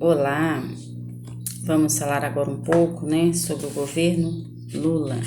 Olá, vamos falar agora um pouco, sobre o governo Lula.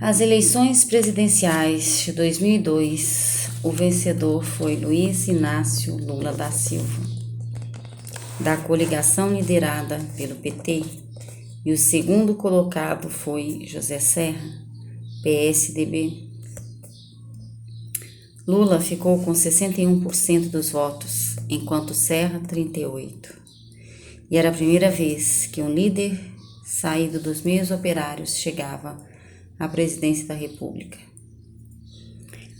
As eleições presidenciais de 2002, o vencedor foi Luiz Inácio Lula da Silva, da coligação liderada pelo PT, e o segundo colocado foi José Serra, PSDB. Lula ficou com 61% dos votos, enquanto Serra 38%. E era a primeira vez que um líder saído dos meios operários chegava à presidência da República.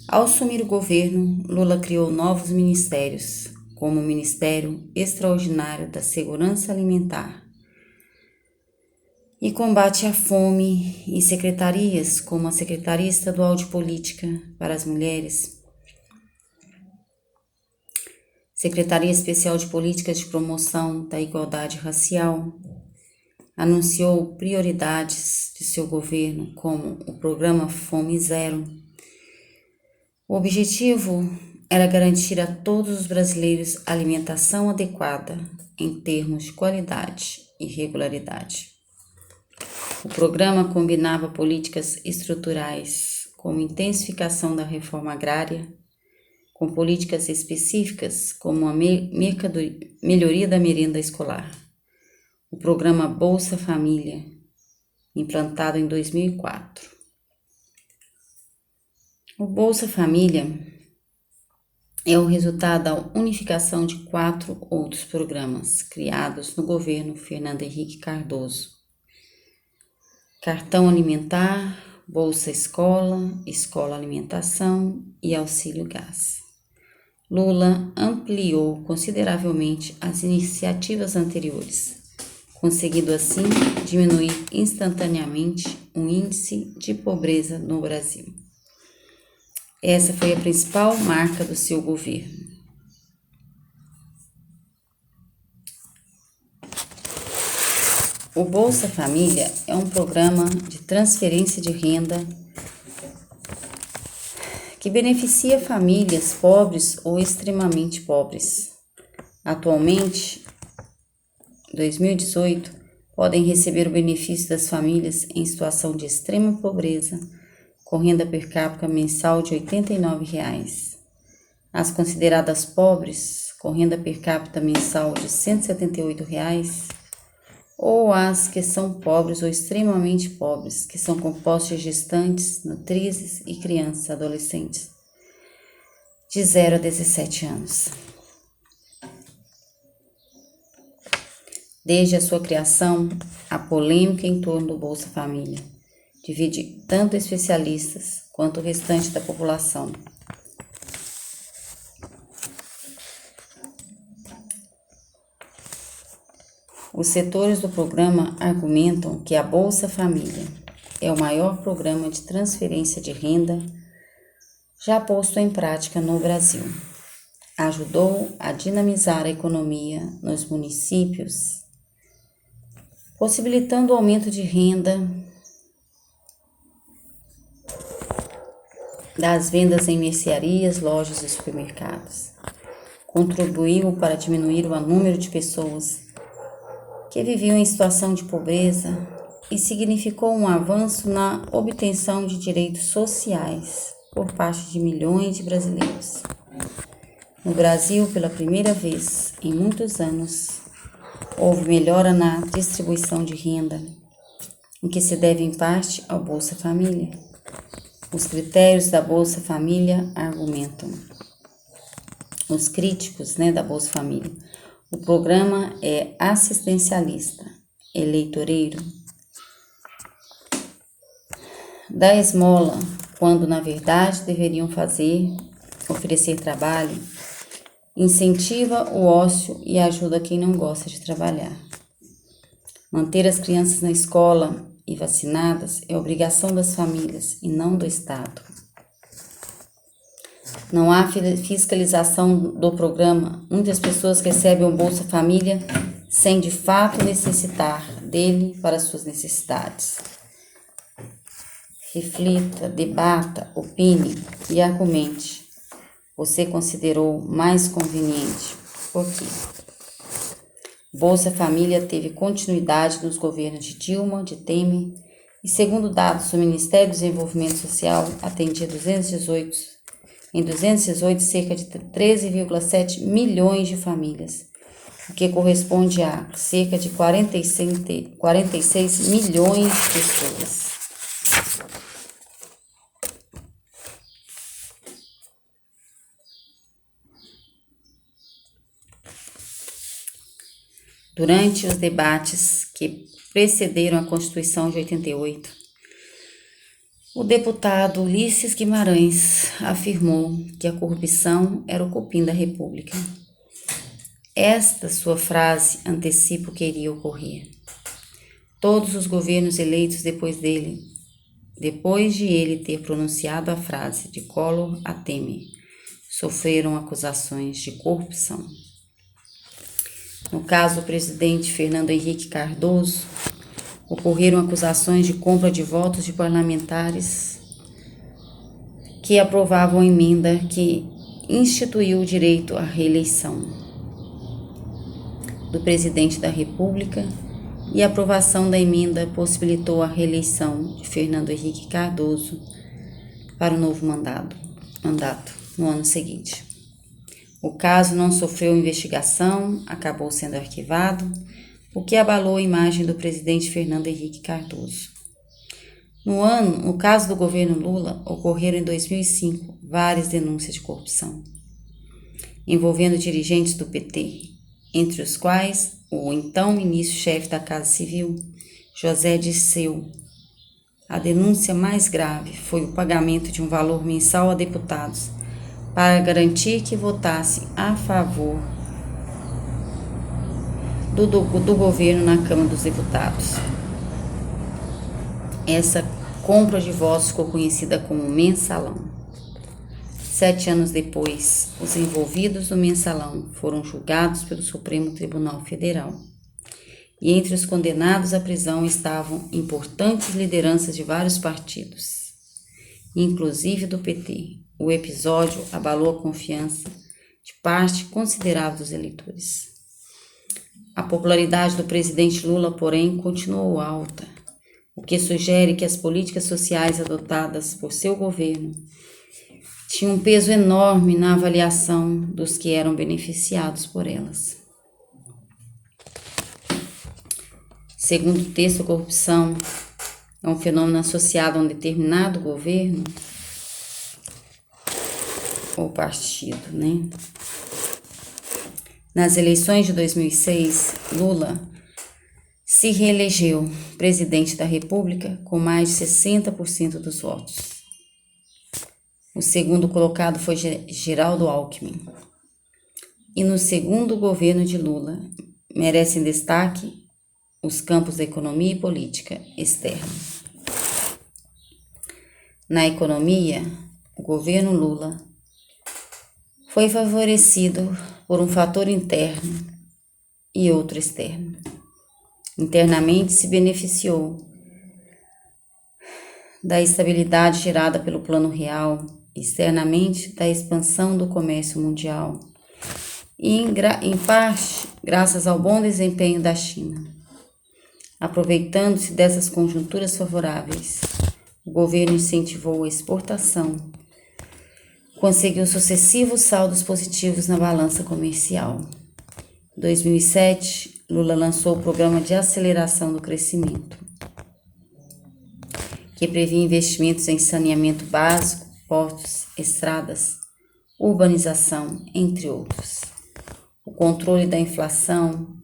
Ao assumir o governo, Lula criou novos ministérios, como o Ministério Extraordinário da Segurança Alimentar e Combate à Fome, e secretarias como a Secretaria Estadual de Política para as Mulheres, Secretaria Especial de Políticas de Promoção da Igualdade Racial. Anunciou prioridades de seu governo, como o Programa Fome Zero. O objetivo era garantir a todos os brasileiros alimentação adequada em termos de qualidade e regularidade. O programa combinava políticas estruturais, como intensificação da reforma agrária, com políticas específicas como a melhoria da merenda escolar. O programa Bolsa Família, implantado em 2004. O Bolsa Família é o resultado da unificação de 4 outros programas criados no governo Fernando Henrique Cardoso: Cartão Alimentar, Bolsa Escola, Escola Alimentação e Auxílio Gás. Lula ampliou consideravelmente as iniciativas anteriores, conseguindo assim diminuir instantaneamente o índice de pobreza no Brasil. Essa foi a principal marca do seu governo. O Bolsa Família é um programa de transferência de renda que beneficia famílias pobres ou extremamente pobres. Atualmente, 2018, podem receber o benefício das famílias em situação de extrema pobreza, com renda per capita mensal de R$ 89. As consideradas pobres, com renda per capita mensal de R$ 178, ou as que são pobres ou extremamente pobres, que são compostas de gestantes, nutrizes e crianças e adolescentes de 0 a 17 anos. Desde a sua criação, a polêmica em torno do Bolsa Família divide tanto especialistas quanto o restante da população. Os setores do programa argumentam que a Bolsa Família é o maior programa de transferência de renda já posto em prática no Brasil. Ajudou a dinamizar a economia nos municípios, possibilitando o aumento de renda das vendas em mercearias, lojas e supermercados. Contribuiu para diminuir o número de pessoas que viviam em situação de pobreza e significou um avanço na obtenção de direitos sociais por parte de milhões de brasileiros. No Brasil, pela primeira vez em muitos anos, houve melhora na distribuição de renda, em que se deve em parte ao Bolsa Família. Os critérios da Bolsa Família argumentam. Os críticos da Bolsa Família. O programa é assistencialista, eleitoreiro, dá esmola quando na verdade deveriam oferecer trabalho, incentiva o ócio e ajuda quem não gosta de trabalhar. Manter as crianças na escola e vacinadas é obrigação das famílias e não do Estado. Não há fiscalização do programa. Muitas pessoas recebem o Bolsa Família sem de fato necessitar dele para suas necessidades. Reflita, debata, opine e argumente. Você considerou mais conveniente. Por quê? Bolsa Família teve continuidade nos governos de Dilma, de Temer, e segundo dados do Ministério do Desenvolvimento Social, atendia em 218 cerca de 13,7 milhões de famílias, o que corresponde a cerca de 46 milhões de pessoas. Durante os debates que precederam a Constituição de 88, o deputado Ulisses Guimarães afirmou que a corrupção era o cupim da República. Esta sua frase antecipa o que iria ocorrer. Todos os governos eleitos depois de ele ter pronunciado a frase de Collor a Temer, sofreram acusações de corrupção. No caso do presidente Fernando Henrique Cardoso, ocorreram acusações de compra de votos de parlamentares que aprovavam a emenda que instituiu o direito à reeleição do presidente da República, e a aprovação da emenda possibilitou a reeleição de Fernando Henrique Cardoso para o novo mandato no ano seguinte. O caso não sofreu investigação, acabou sendo arquivado, o que abalou a imagem do presidente Fernando Henrique Cardoso. No caso do governo Lula, ocorreram em 2005 várias denúncias de corrupção, envolvendo dirigentes do PT, entre os quais o então ministro-chefe da Casa Civil, José Dirceu. A denúncia mais grave foi o pagamento de um valor mensal a deputados para garantir que votassem a favor do governo na Câmara dos Deputados. Essa compra de votos ficou conhecida como mensalão. 7 anos depois, os envolvidos no mensalão foram julgados pelo Supremo Tribunal Federal. E entre os condenados à prisão estavam importantes lideranças de vários partidos, inclusive do PT. O episódio abalou a confiança de parte considerável dos eleitores. A popularidade do presidente Lula, porém, continuou alta, o que sugere que as políticas sociais adotadas por seu governo tinham um peso enorme na avaliação dos que eram beneficiados por elas. Segundo o texto, a corrupção é um fenômeno associado a um determinado governo ou partido, Nas eleições de 2006, Lula se reelegeu presidente da República com mais de 60% dos votos. O segundo colocado foi Geraldo Alckmin. E no segundo governo de Lula, merecem destaque os campos da economia e política externa. Na economia, o governo Lula foi favorecido por um fator interno e outro externo. Internamente se beneficiou da estabilidade gerada pelo Plano Real, externamente da expansão do comércio mundial e, em parte, graças ao bom desempenho da China. Aproveitando-se dessas conjunturas favoráveis, o governo incentivou a exportação, conseguiu sucessivos saldos positivos na balança comercial. Em 2007, Lula lançou o Programa de Aceleração do Crescimento, que previa investimentos em saneamento básico, portos, estradas, urbanização, entre outros. O controle da inflação,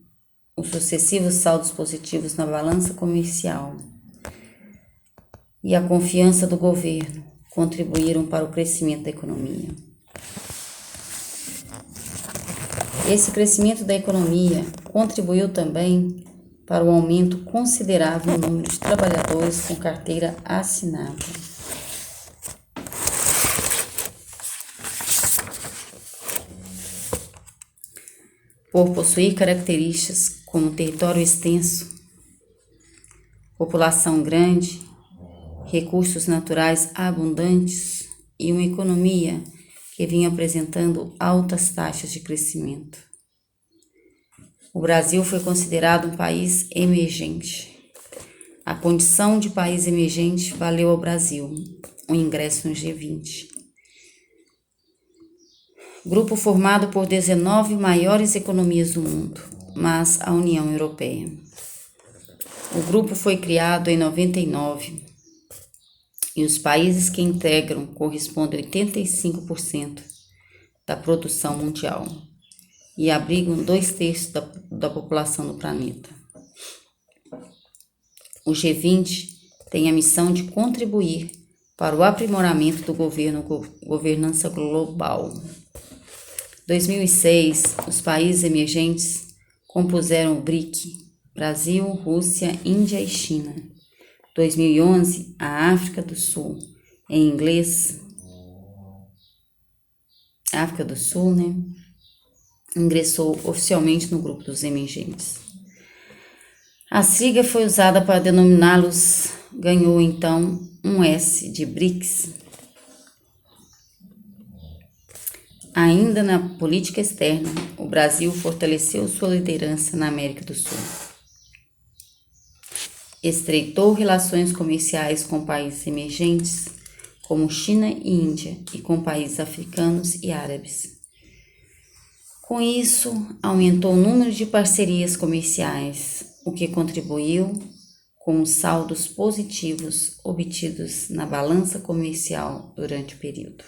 os sucessivos saldos positivos na balança comercial e a confiança do governo contribuíram para o crescimento da economia. Esse crescimento da economia contribuiu também para o aumento considerável no número de trabalhadores com carteira assinada. Por possuir características como território extenso, população grande, recursos naturais abundantes e uma economia que vinha apresentando altas taxas de crescimento. O Brasil foi considerado um país emergente. A condição de país emergente valeu ao Brasil o ingresso no G20. Grupo formado por 19 maiores economias do mundo, mas a União Europeia. O grupo foi criado em 99 e os países que integram correspondem a 85% da produção mundial e abrigam 2/3 da população do planeta. O G20 tem a missão de contribuir para o aprimoramento do governança global. Em 2006, os países emergentes compuseram o BRIC, Brasil, Rússia, Índia e China. 2011, a África do Sul, em inglês, África do Sul, ingressou oficialmente no grupo dos emergentes. A sigla foi usada para denominá-los, ganhou então um S de BRICS. Ainda na política externa, o Brasil fortaleceu sua liderança na América do Sul. Estreitou relações comerciais com países emergentes, como China e Índia, e com países africanos e árabes. Com isso, aumentou o número de parcerias comerciais, o que contribuiu com os saldos positivos obtidos na balança comercial durante o período.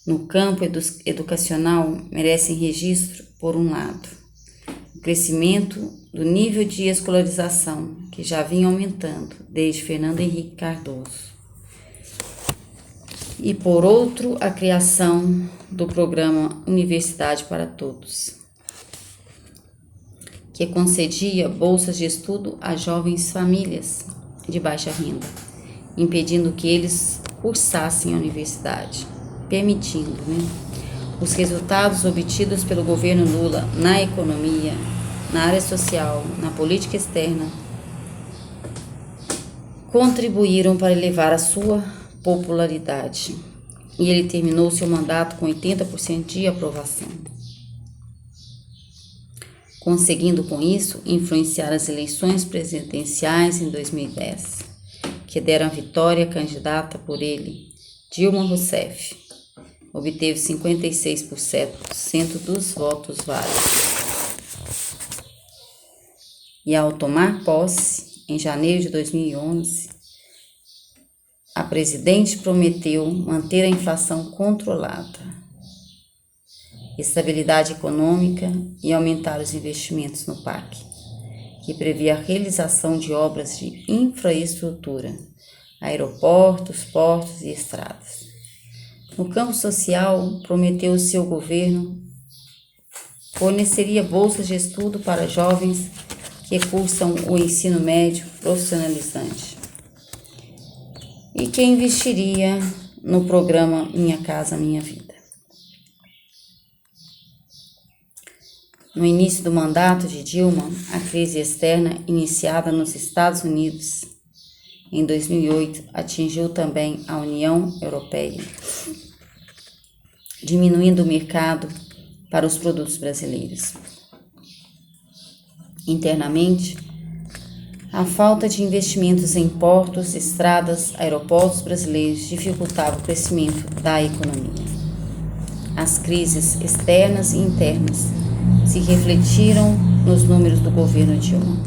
No campo educacional, merecem registro, por um lado, o crescimento do nível de escolarização, que já vinha aumentando desde Fernando Henrique Cardoso, e, por outro, a criação do programa Universidade para Todos, que concedia bolsas de estudo a jovens famílias de baixa renda, impedindo que eles cursassem a universidade, permitindo, os resultados obtidos pelo governo Lula na economia, na área social, na política externa, contribuíram para elevar a sua popularidade, e ele terminou seu mandato com 80% de aprovação, conseguindo com isso influenciar as eleições presidenciais em 2010, que deram a vitória à candidata por ele, Dilma Rousseff. Obteve 56% dos votos válidos. E ao tomar posse, em janeiro de 2011, a presidente prometeu manter a inflação controlada, estabilidade econômica e aumentar os investimentos no PAC, que previa a realização de obras de infraestrutura, aeroportos, portos e estradas. No campo social, prometeu o seu governo forneceria bolsas de estudo para jovens que cursam o ensino médio profissionalizante e que investiria no programa Minha Casa Minha Vida. No início do mandato de Dilma, a crise externa iniciada nos Estados Unidos em 2008 atingiu também a União Europeia, diminuindo o mercado para os produtos brasileiros. Internamente, a falta de investimentos em portos, estradas, aeroportos brasileiros dificultava o crescimento da economia. As crises externas e internas se refletiram nos números do governo Dilma.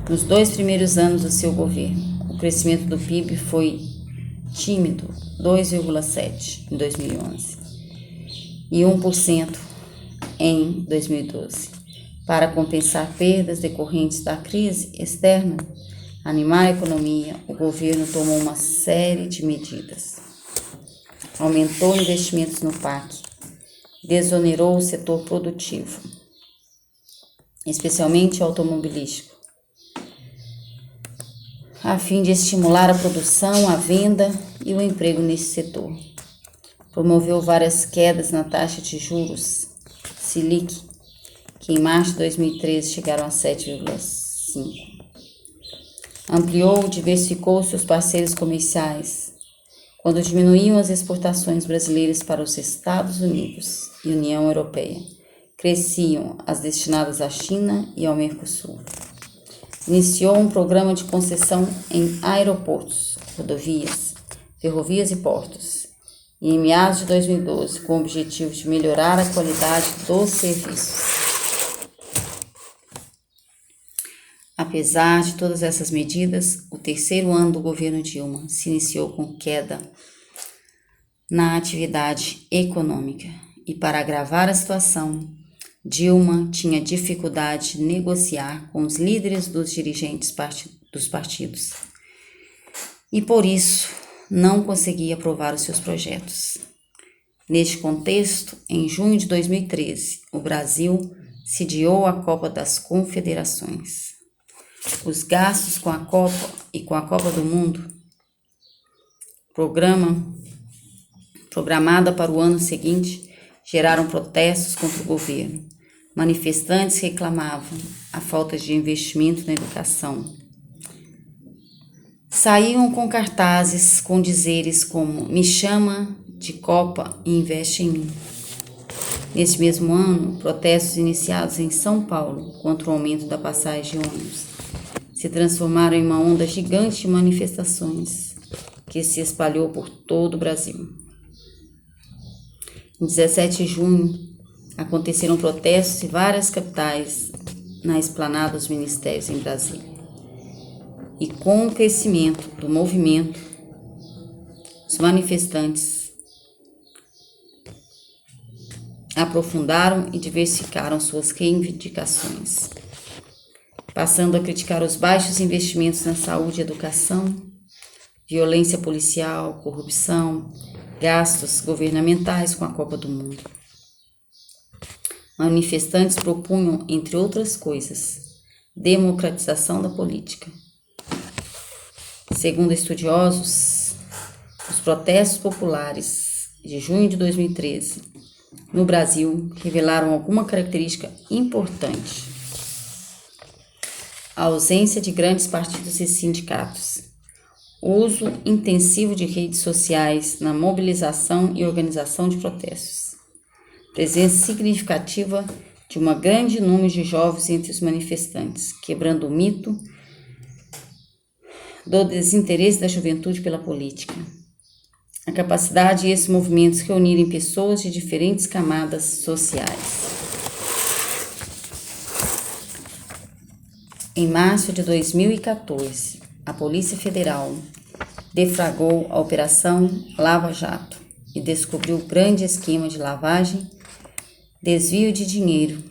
Nos 2 primeiros anos do seu governo, o crescimento do PIB foi tímido, 2,7% em 2011 e 1% em 2012. Para compensar perdas decorrentes da crise externa, animar a economia, o governo tomou uma série de medidas. Aumentou investimentos no PAC, desonerou o setor produtivo, especialmente o automobilístico, a fim de estimular a produção, a venda e o emprego nesse setor. Promoveu várias quedas na taxa de juros Selic, que em março de 2013 chegaram a 7,5%. Ampliou e diversificou seus parceiros comerciais, quando diminuíam as exportações brasileiras para os Estados Unidos e União Europeia, cresciam as destinadas à China e ao Mercosul. Iniciou um programa de concessão em aeroportos, rodovias, ferrovias e portos, e em meados de 2012, com o objetivo de melhorar a qualidade dos serviços. Apesar de todas essas medidas, o terceiro ano do governo Dilma se iniciou com queda na atividade econômica. E para agravar a situação, Dilma tinha dificuldade de negociar com os líderes dos dirigentes dos partidos e, por isso, não conseguia aprovar os seus projetos. Neste contexto, em junho de 2013, o Brasil sediou a Copa das Confederações. Os gastos com a Copa e com a Copa do Mundo, programada para o ano seguinte, geraram protestos contra o governo. Manifestantes reclamavam a falta de investimento na educação. Saíam com cartazes com dizeres como "Me chama de Copa e investe em mim". Neste mesmo ano, protestos iniciados em São Paulo contra o aumento da passagem de ônibus se transformaram em uma onda gigante de manifestações que se espalhou por todo o Brasil. Em 17 de junho, aconteceram protestos em várias capitais na esplanada dos ministérios em Brasília. E com o crescimento do movimento, os manifestantes aprofundaram e diversificaram suas reivindicações, passando a criticar os baixos investimentos na saúde e educação, violência policial, corrupção, gastos governamentais com a Copa do Mundo. Manifestantes propunham, entre outras coisas, democratização da política. Segundo estudiosos, os protestos populares de junho de 2013 no Brasil revelaram alguma característica importante: a ausência de grandes partidos e sindicatos, uso intensivo de redes sociais na mobilização e organização de protestos, presença significativa de um grande número de jovens entre os manifestantes, quebrando o mito do desinteresse da juventude pela política, a capacidade de esses movimentos reunirem pessoas de diferentes camadas sociais. Em março de 2014, a Polícia Federal deflagrou a Operação Lava Jato e descobriu um grande esquema de lavagem, desvio de dinheiro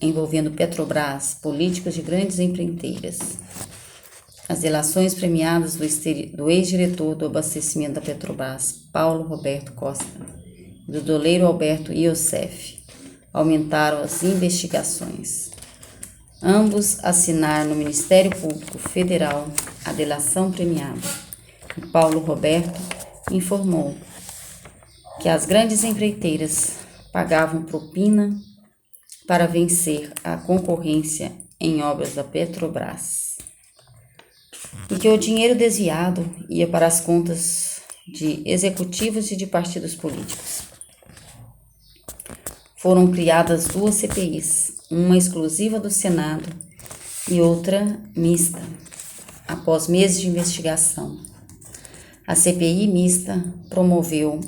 envolvendo Petrobras, políticos de grandes empreiteiras. As delações premiadas do ex-diretor do abastecimento da Petrobras, Paulo Roberto Costa, e do doleiro Alberto Iosef, aumentaram as investigações. Ambos assinaram no Ministério Público Federal a delação premiada, e Paulo Roberto informou que as grandes empreiteiras pagavam propina para vencer a concorrência em obras da Petrobras e que o dinheiro desviado ia para as contas de executivos e de partidos políticos. Foram criadas 2 CPIs, uma exclusiva do Senado e outra mista, após meses de investigação. A CPI mista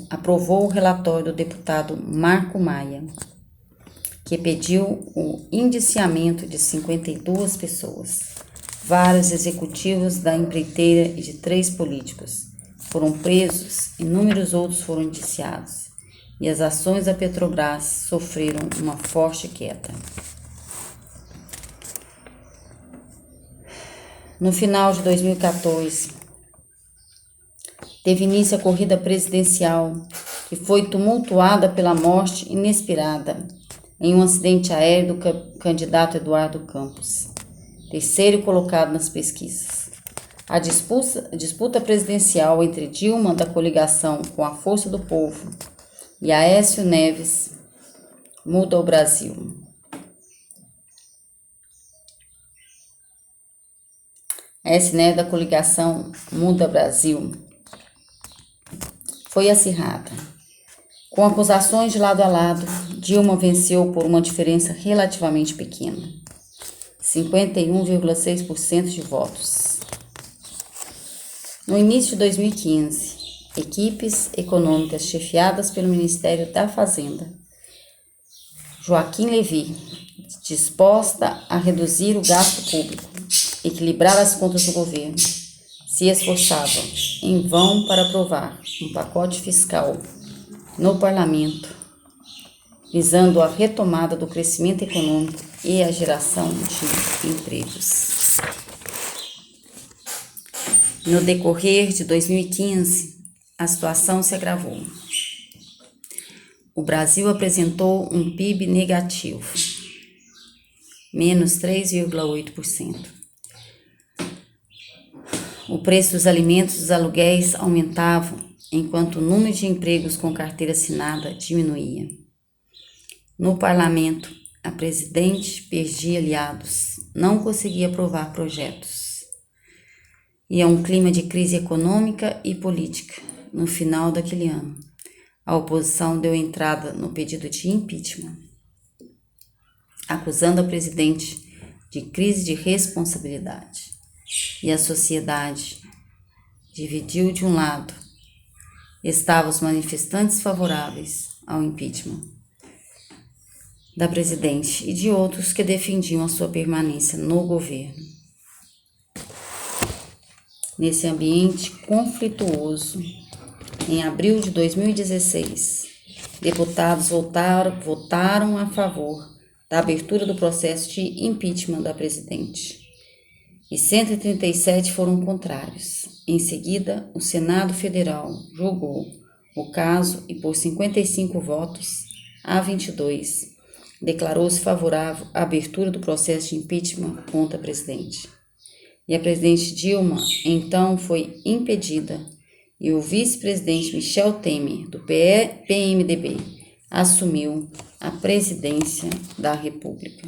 aprovou o relatório do deputado Marco Maia, que pediu o indiciamento de 52 pessoas. Vários executivos da empreiteira e de 3 políticos foram presos, inúmeros outros foram indiciados, e as ações da Petrobras sofreram uma forte queda. No final de 2014, teve início a corrida presidencial, que foi tumultuada pela morte inesperada em um acidente aéreo do candidato Eduardo Campos, terceiro colocado nas pesquisas. A disputa presidencial entre Dilma, da coligação com a Força do Povo, e Aécio Neves muda o Brasil. Aécio Neves, da coligação Muda Brasil, foi acirrada. Com acusações de lado a lado, Dilma venceu por uma diferença relativamente pequena, 51,6% de votos. No início de 2015, equipes econômicas chefiadas pelo Ministério da Fazenda, Joaquim Levy, disposta a reduzir o gasto público, equilibrar as contas do governo, se esforçavam em vão para aprovar um pacote fiscal no parlamento, visando a retomada do crescimento econômico e a geração de empregos. No decorrer de 2015, a situação se agravou. O Brasil apresentou um PIB negativo, menos 3,8%. O preço dos alimentos e dos aluguéis aumentavam, enquanto o número de empregos com carteira assinada diminuía. No parlamento, a presidente perdia aliados, não conseguia aprovar projetos. E a um clima de crise econômica e política no final daquele ano. A oposição deu entrada no pedido de impeachment, acusando a presidente de crise de responsabilidade. E a sociedade dividiu. De um lado estavam os manifestantes favoráveis ao impeachment da presidente e de outros que defendiam a sua permanência no governo. Nesse ambiente conflituoso, em abril de 2016, deputados votaram a favor da abertura do processo de impeachment da presidente e 137 foram contrários. Em seguida, o Senado Federal julgou o caso e, por 55 votos a 22, declarou-se favorável à abertura do processo de impeachment contra a presidente. E a presidente Dilma, então, foi impedida e o vice-presidente Michel Temer, do PMDB, assumiu a presidência da República.